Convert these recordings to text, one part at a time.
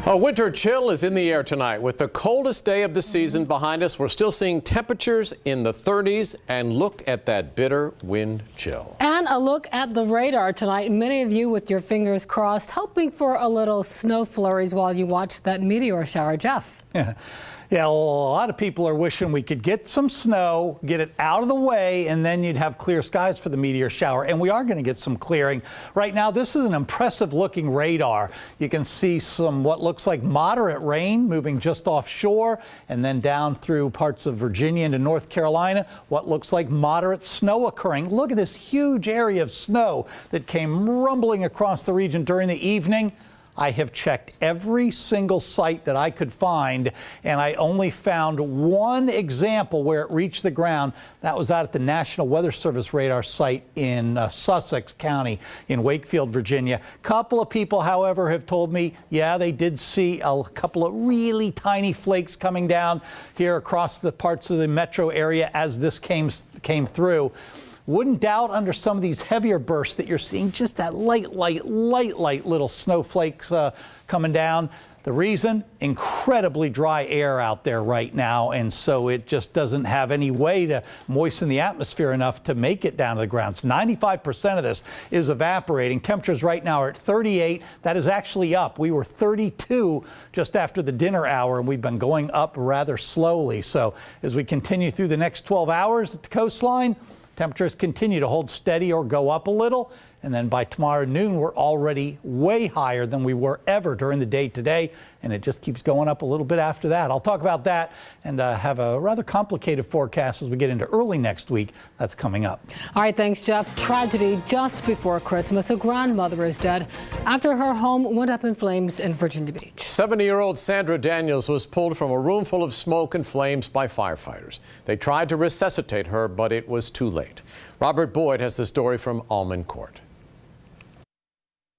A winter chill is in the air tonight. With the coldest day of the season behind us, we're still seeing temperatures in the 30s, and look at that bitter wind chill. And a look at the radar tonight. Many of you with your fingers crossed, hoping for a little snow flurries while you watch that meteor shower. Jeff. Yeah, well, a lot of people are wishing we could get some snow, get it out of the way, and then you'd have clear skies for the meteor shower. And we are going to get some clearing. Right now, this is an impressive looking radar. You can see some what looks like moderate rain moving just offshore and then down through parts of Virginia into North Carolina. What looks like moderate snow occurring. Look at this huge area of snow that came rumbling across the region during the evening. I have checked every single site that I could find, and I only found one example where it reached the ground. That was out at the National Weather Service radar site in Sussex County in Wakefield, Virginia. A couple of people, however, have told me, yeah, they did see a couple of really tiny flakes coming down here across the parts of the metro area as this came through. Wouldn't doubt under some of these heavier bursts that you're seeing just that light little snowflakes coming down. The reason? Incredibly dry air out there right now, and so it just doesn't have any way to moisten the atmosphere enough to make it down to the ground. So 95% of this is evaporating. Temperatures right now are at 38. That is actually up. We were 32 just after the dinner hour, and we've been going up rather slowly. So as we continue through the next 12 hours at the coastline, temperatures continue to hold steady or go up a little, and then by tomorrow noon, we're already way higher than we were ever during the day today, and it just keeps going up a little bit after that. I'll talk about that and have a rather complicated forecast as we get into early next week. That's coming up. All right, thanks, Jeff. Tragedy just before Christmas. A grandmother is dead after her home went up in flames in Virginia Beach. 70-year-old Sandra Daniels was pulled from a room full of smoke and flames by firefighters. They tried to resuscitate her, but it was too late. Robert Boyd has the story from Almond Court.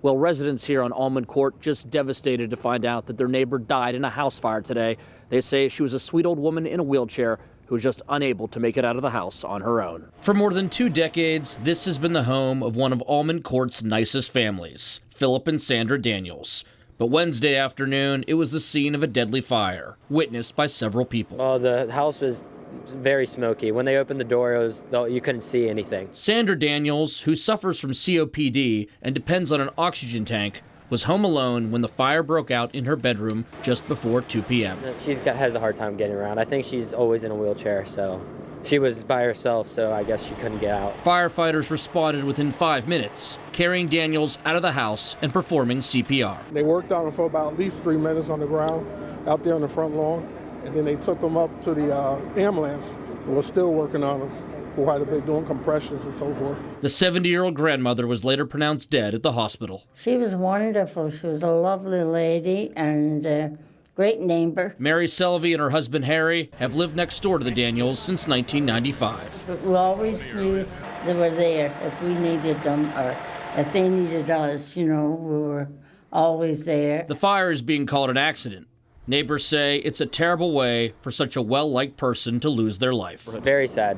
Well, residents here on Almond Court just devastated to find out that their neighbor died in a house fire today. They say she was a sweet old woman in a wheelchair who was just unable to make it out of the house on her own. For more than 2 decades, this has been the home of one of Almond Court's nicest families, Philip and Sandra Daniels. But Wednesday afternoon, it was the scene of a deadly fire, witnessed by several people. Oh, the house was very smoky. When they opened the door, you couldn't see anything. Sandra Daniels, who suffers from COPD and depends on an oxygen tank, was home alone when the fire broke out in her bedroom just before 2 p.m. She has a hard time getting around. I think she's always in a wheelchair, so she was by herself, so I guess she couldn't get out. Firefighters responded within 5 minutes, carrying Daniels out of the house and performing CPR. They worked on him for about at least 3 minutes on the ground out there on the front lawn. And then they took him up to the ambulance and was still working on him quite a bit, doing compressions and so forth. The 70-year-old grandmother was later pronounced dead at the hospital. She was wonderful. She was a lovely lady and a great neighbor. Mary Selvey and her husband Harry have lived next door to the Daniels since 1995. But we always knew they were there if we needed them or if they needed us. You know, we were always there. The fire is being called an accident. Neighbors say it's a terrible way for such a well-liked person to lose their life. Very sad.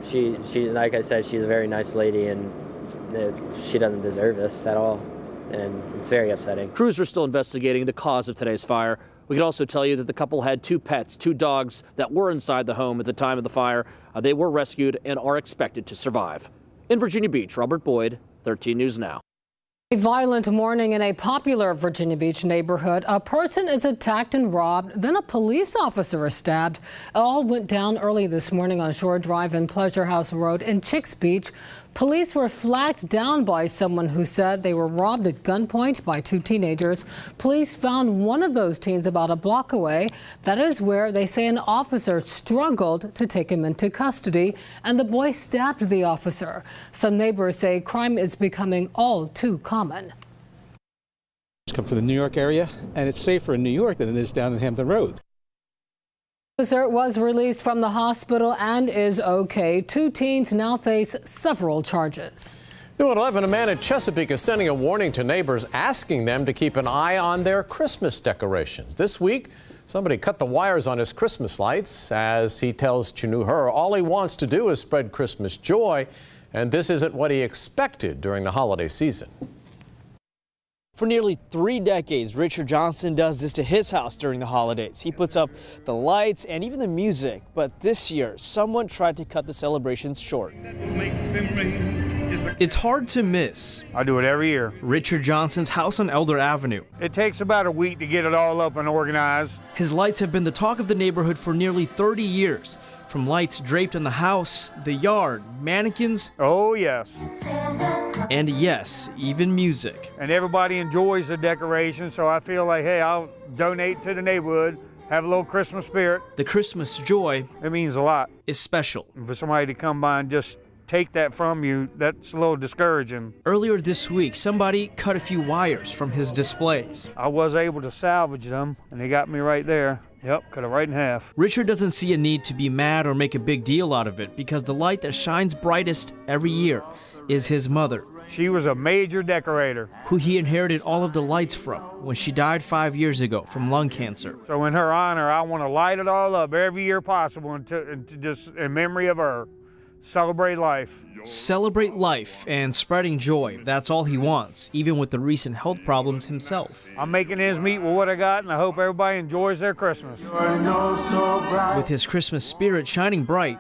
She, like I said, she's a very nice lady, and she doesn't deserve this at all, and it's very upsetting. Crews are still investigating the cause of today's fire. We can also tell you that the couple had 2 pets, 2 dogs that were inside the home at the time of the fire. They were rescued and are expected to survive. In Virginia Beach, Robert Boyd, 13 News Now. A violent morning in a popular Virginia Beach neighborhood. A person is attacked and robbed, then a police officer is stabbed. It all went down early this morning on Shore Drive and Pleasure House Road in Chicks Beach. Police were flagged down by someone who said they were robbed at gunpoint by 2 teenagers. Police found one of those teens about a block away. That is where they say an officer struggled to take him into custody, and the boy stabbed the officer. Some neighbors say crime is becoming all too common. Come from the New York area, and it's safer in New York than it is down in Hampton Road. The officer was released from the hospital and is okay. 2 teens now face several charges. New at 11, a man in Chesapeake is sending a warning to neighbors, asking them to keep an eye on their Christmas decorations. This week, somebody cut the wires on his Christmas lights. As he tells Chanu Her, all he wants to do is spread Christmas joy, and this isn't what he expected during the holiday season. For nearly 3 decades, Richard Johnson does this to his house during the holidays. He puts up the lights and even the music, but this year, someone tried to cut the celebrations short. It's hard to miss. I do it every year. Richard Johnson's house on Elder Avenue. It takes about a week to get it all up and organized. His lights have been the talk of the neighborhood for nearly 30 years. From lights draped on the house, the yard, mannequins. Oh, yes. And yes, even music. And everybody enjoys the decoration, so I feel like, hey, I'll donate to the neighborhood, have a little Christmas spirit. The Christmas joy, it means a lot. Is special. And for somebody to come by and just take that from you, that's a little discouraging. Earlier this week, somebody cut a few wires from his displays. I was able to salvage them, and they got me right there. Yep, cut it right in half. Richard doesn't see a need to be mad or make a big deal out of it because the light that shines brightest every year is his mother. She was a major decorator. Who he inherited all of the lights from when she died 5 years ago from lung cancer. So in her honor, I want to light it all up every year possible and to just in memory of her. Celebrate life. Celebrate life and spreading joy. That's all he wants, even with the recent health problems himself. I'm making ends meet with what I got, and I hope everybody enjoys their Christmas. With his Christmas spirit shining bright,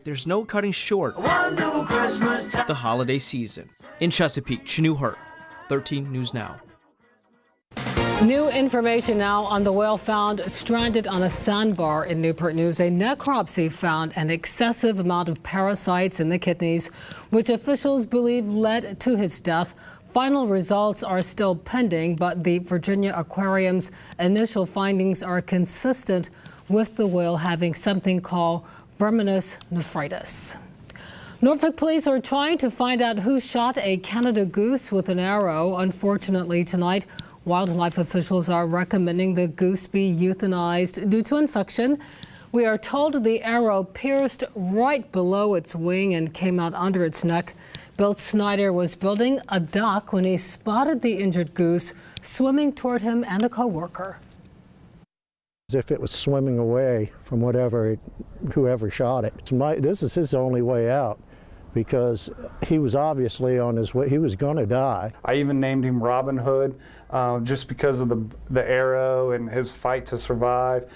there's no cutting short the holiday season. In Chesapeake, Chanu Hurt, 13 News Now. New information now on the whale found stranded on a sandbar in Newport News. A necropsy found an excessive amount of parasites in the kidneys, which officials believe led to his death. Final results are still pending, but the Virginia Aquarium's initial findings are consistent with the whale having something called verminous nephritis. Norfolk police are trying to find out who shot a Canada goose with an arrow. Unfortunately, tonight, wildlife officials are recommending the goose be euthanized due to infection. We are told the arrow pierced right below its wing and came out under its neck. Bill Snyder was building a dock when he spotted the injured goose swimming toward him and a co-worker. As if it was swimming away from whoever shot it. This is his only way out, because he was obviously on his way. He was going to die. I even named him Robin Hood just because of the arrow and his fight to survive.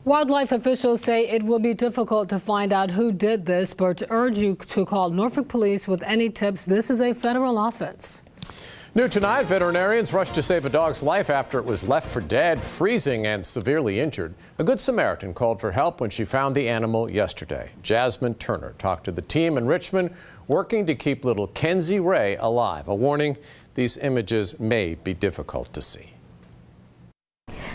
Wildlife officials say it will be difficult to find out who did this, but urge you to call Norfolk Police with any tips. This is a federal offense. New tonight, veterinarians rushed to save a dog's life after it was left for dead, freezing and severely injured. A Good Samaritan called for help when she found the animal yesterday. Jasmine Turner talked to the team in Richmond working to keep little Kenzie Ray alive. A warning, these images may be difficult to see.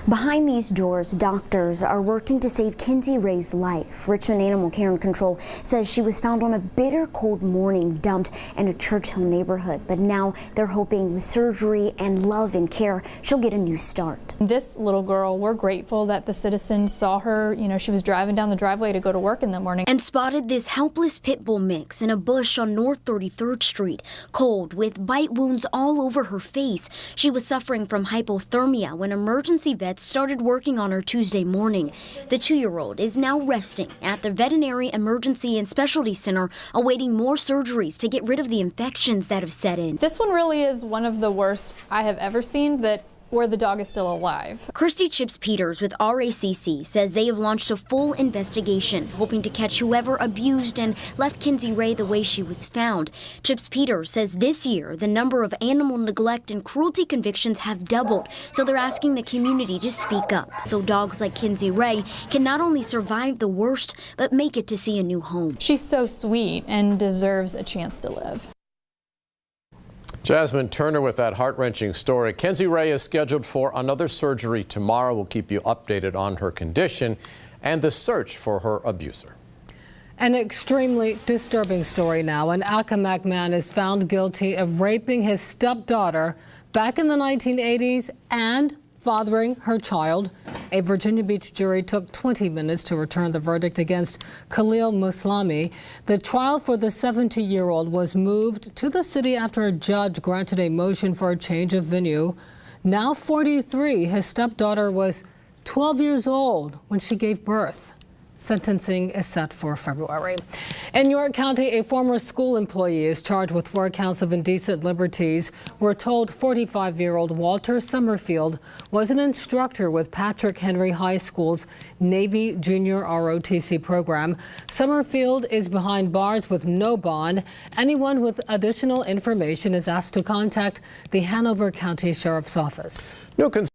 Behind these doors, doctors are working to save Kenzie Ray's life. Richmond Animal Care and Control says she was found on a bitter cold morning, dumped in a Churchill neighborhood. But now they're hoping with surgery and love and care, she'll get a new start. This little girl, we're grateful that the citizens saw her. You know, she was driving down the driveway to go to work in the morning. And spotted this helpless pit bull mix in a bush on North 33rd Street, cold with bite wounds all over her face. She was suffering from hypothermia when emergency vets started working on her Tuesday morning. The 2-year-old is now resting at the Veterinary Emergency and Specialty Center, awaiting more surgeries to get rid of the infections that have set in. This one really is one of the worst I have ever seen, where the dog is still alive. Christy Chips Peters with RACC says they have launched a full investigation, hoping to catch whoever abused and left Kenzie Ray the way she was found. Chips Peters says this year the number of animal neglect and cruelty convictions have doubled, so they're asking the community to speak up so dogs like Kenzie Ray can not only survive the worst, but make it to see a new home. She's so sweet and deserves a chance to live. Jasmine Turner with that heart-wrenching story. Kenzie Ray is scheduled for another surgery tomorrow. We'll keep you updated on her condition and the search for her abuser. An extremely disturbing story now. An Accomack man is found guilty of raping his stepdaughter back in the 1980s and fathering her child. A Virginia Beach jury took 20 minutes to return the verdict against Khalil Muslimi. The trial for the 70-year-old was moved to the city after a judge granted a motion for a change of venue. Now 43, his stepdaughter was 12 years old when she gave birth. Sentencing is set for February. In York County, a former school employee is charged with 4 counts of indecent liberties. We're told 45-year-old Walter Summerfield was an instructor with Patrick Henry High School's Navy Junior ROTC program. Summerfield is behind bars with no bond. Anyone with additional information is asked to contact the Hanover County Sheriff's Office.